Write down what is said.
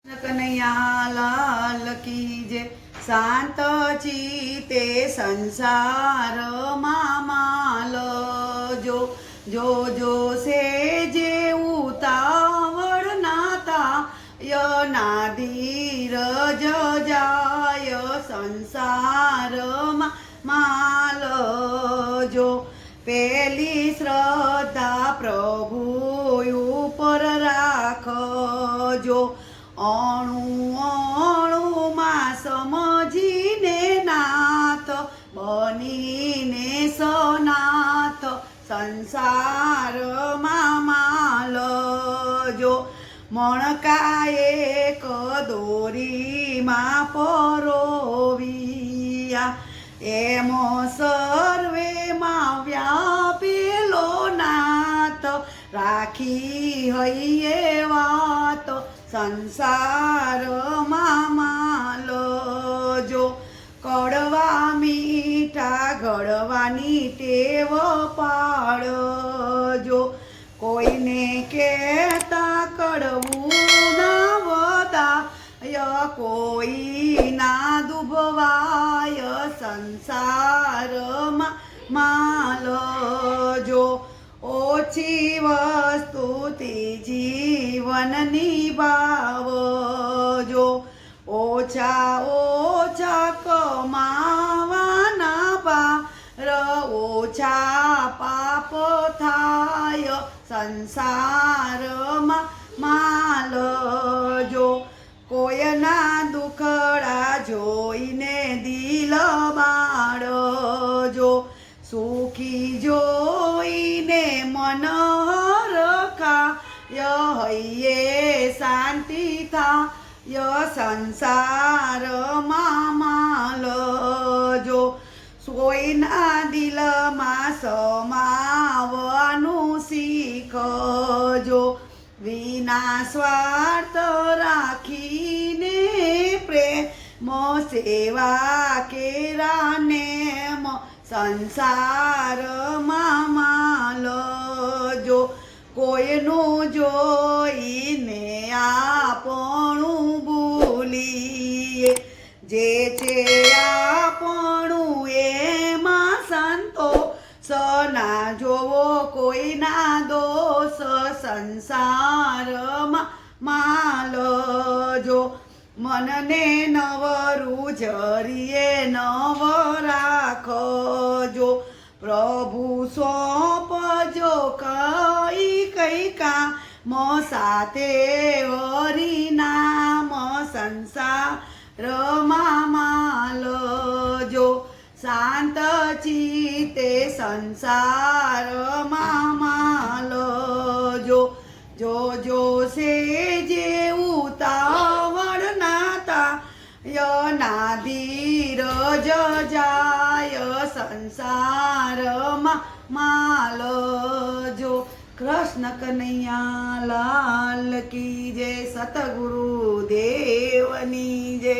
કનૈયા લાલ કી જય। શાંત ચિતે સંસારમાં માલ જો જો જો સે જે ઉતાવળ નાતા યના ધીરજ જાય સંસારમાં માલ જો। પેલી શ્રદ્ધા પ્રભુ ઉપર રાખજો અણુ અણુમાં સમજીને નાથ બનીને સનાથ સંસારમાં માલજો। મણકાએ કદોરીમાં પરોવિયા એમ સર્વેમાં વ્યાપેલો નાથ રાખી હૈયે વાત સંસારમાં માલજો। કડવા મીઠા ઘડવાની ટેવ પાડજો કોઈને કહેતા કડવું ના વદાય કોઈ ના દુભવાય સંસારમાં માલજો। ઓછી વસ્તુથી જીવન નિભાવજો ઓછા ઓછા કમાવાના પાર ઓછા પાપ થાય સંસારમાં માલજો। કોઈના દુખડા જોઈને દિલ બાળજો સુખી જોઈને મન હરખાય હૈયે શાંતિ થાય સંસારમાં માલજો। કોઈના દિલમાં સમાવવાનું શીખજો વિના સ્વાર્થ રાખીને પ્રેમ સેવા કેરાને સંસારમાં માલજો। કોઈનું જોઈને આપણું ભૂલીએ જે છે આપણું એમાં સંતોષ ના જોવો કોઈના દોષ સંસારમાં માલજો। મનને નવરું જરીએ નવ રાખજો પ્રભુ સોંપજો કઈ કામ સાથે હરિનામ સંસારમાં માલજો। શાંત ચિતે સંસારમાં માલજો જો જો સે જે ઉતાવળ નાતા યના ધીરજ જાય સંસારમાં માલજો। કૃષ્ણ કનૈયા લાલ કી જય સતગુરુ દેવની જય।